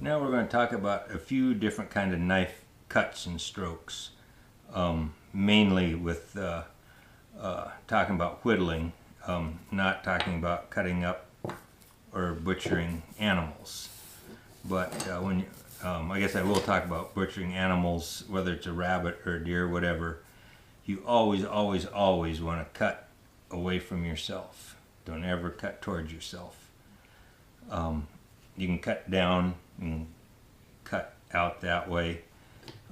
Now we're going to talk about a few different kind of knife cuts and strokes, mainly with talking about whittling, not talking about cutting up or butchering animals. But I guess I will talk about butchering animals, whether it's a rabbit or a deer, whatever. You always want to cut away from yourself. Don't ever cut towards yourself. You can cut down and cut out that way,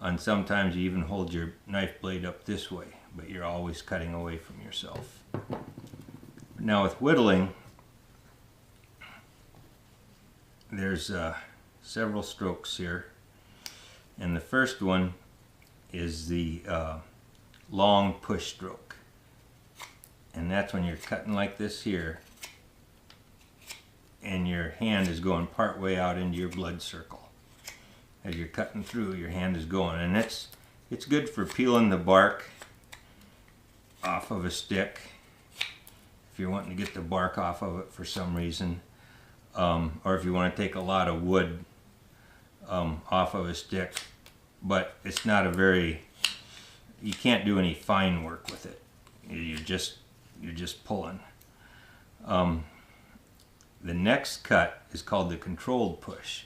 and sometimes you even hold your knife blade up this way, but you're always cutting away from yourself. Now with whittling, there's several strokes here, and the first one is the long push stroke, and that's when you're cutting like this here, and your hand is going part way out into your blood circle. As you're cutting through, your hand is going, and it's good for peeling the bark off of a stick if you're wanting to get the bark off of it for some reason, or if you want to take a lot of wood off of a stick. But it's not a very, you can't do any fine work with it. You're just pulling. The next cut is called the controlled push,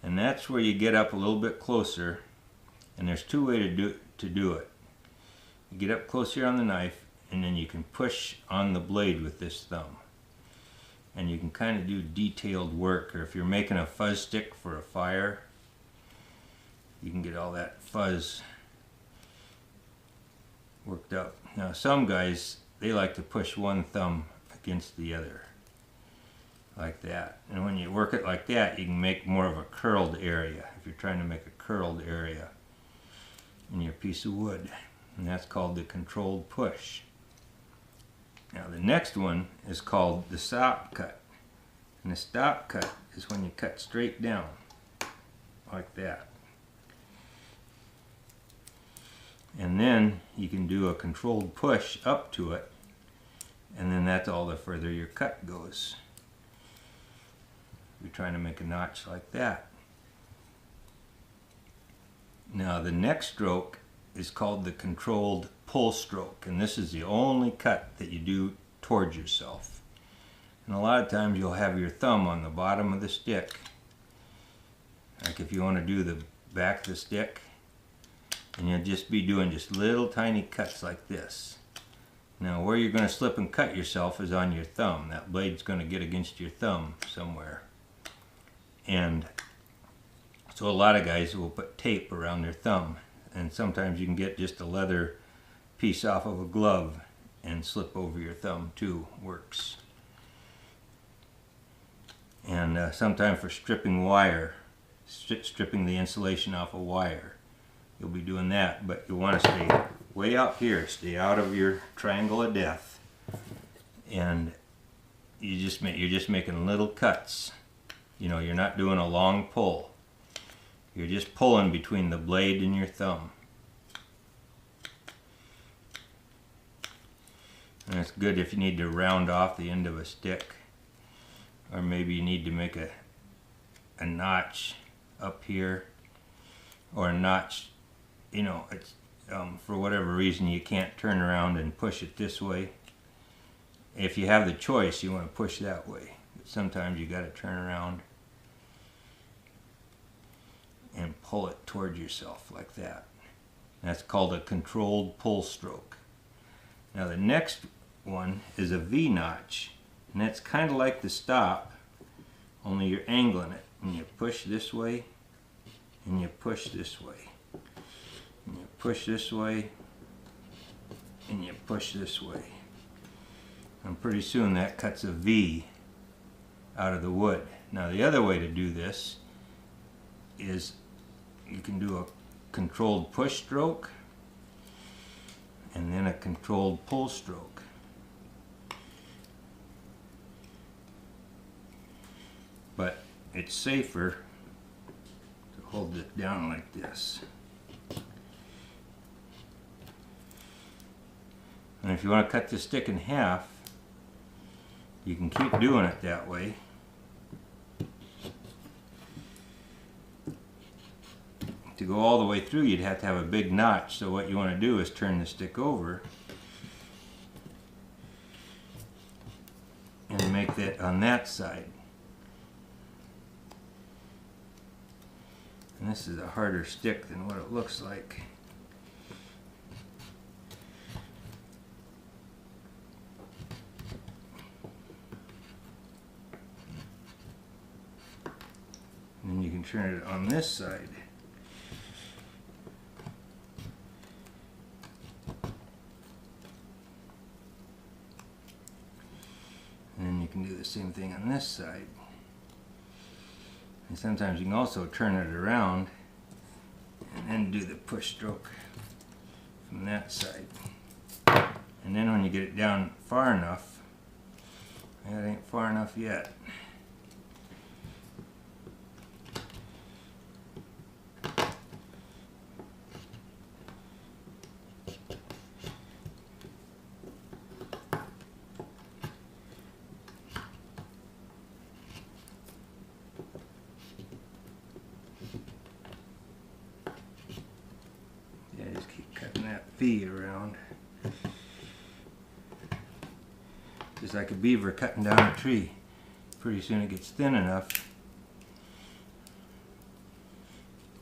and that's where you get up a little bit closer, and there's two ways to do it. You get up close here on the knife, and then you can push on the blade with this thumb, and you can kind of do detailed work. Or if you're making a fuzz stick for a fire, you can get all that fuzz worked up. Now some guys, they like to push one thumb against the other like that, and when you work it like that, you can make more of a curled area if you're trying to make a curled area in your piece of wood, and that's called the controlled push. Now the next one is called the stop cut, and the stop cut is when you cut straight down like that, and then you can do a controlled push up to it, and then that's all the further your cut goes. You're trying to make a notch like that. Now the next stroke is called the controlled pull stroke, and this is the only cut that you do towards yourself. And a lot of times you'll have your thumb on the bottom of the stick, like if you want to do the back of the stick, and you'll just be doing just little tiny cuts like this. Now where you're going to slip and cut yourself is on your thumb. That blade's going to get against your thumb somewhere. And so a lot of guys will put tape around their thumb, and sometimes you can get just a leather piece off of a glove and slip over your thumb too, works. And sometimes for stripping wire, stripping the insulation off a wire, you'll be doing that, but you want to stay way out here, stay out of your triangle of death, and you're just making little cuts. You know, you're not doing a long pull. You're just pulling between the blade and your thumb. And it's good if you need to round off the end of a stick, or maybe you need to make a notch up here, or a notch, you know, it's for whatever reason you can't turn around and push it this way. If you have the choice, you want to push that way, but sometimes you got to turn around and pull it towards yourself like that. That's called a controlled pull stroke. Now the next one is a V-notch, and that's kind of like the stop, only you're angling it, and you push this way, and you push this way, and you push this way, and you push this way, and pretty soon that cuts a V out of the wood. Now the other way to do this is you can do a controlled push stroke and then a controlled pull stroke. But it's safer to hold it down like this. And if you want to cut the stick in half, you can keep doing it that way. to go all the way through, you'd have to have a big notch. So what you want to do is turn the stick over and make that on that side. And this is a harder stick than what it looks like. And then you can turn it on this side. And then you can do the same thing on this side. And sometimes you can also turn it around and then do the push stroke from that side. And then when you get it down far enough, that ain't far enough yet. Just keep cutting that V around. Just like a beaver cutting down a tree. Pretty soon it gets thin enough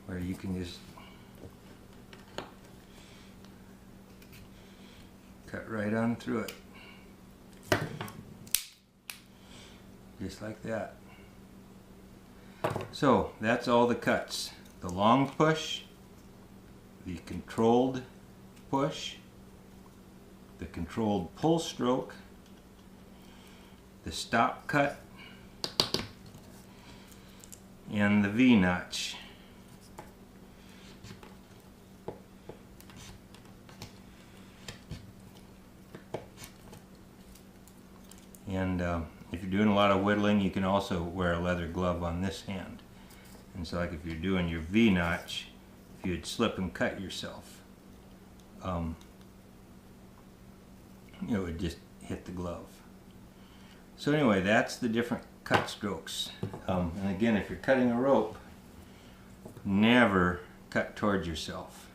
where you can just cut right on through it. Just like that. So that's all the cuts. The long push, the controlled push, the controlled pull stroke, the stop cut, and the V-notch. And if you're doing a lot of whittling, you can also wear a leather glove on this hand. And so like if you're doing your V-notch, if you'd slip and cut yourself, it would just hit the glove. So anyway, that's the different cut strokes. And again, if you're cutting a rope, never cut towards yourself.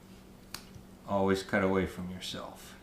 Always cut away from yourself.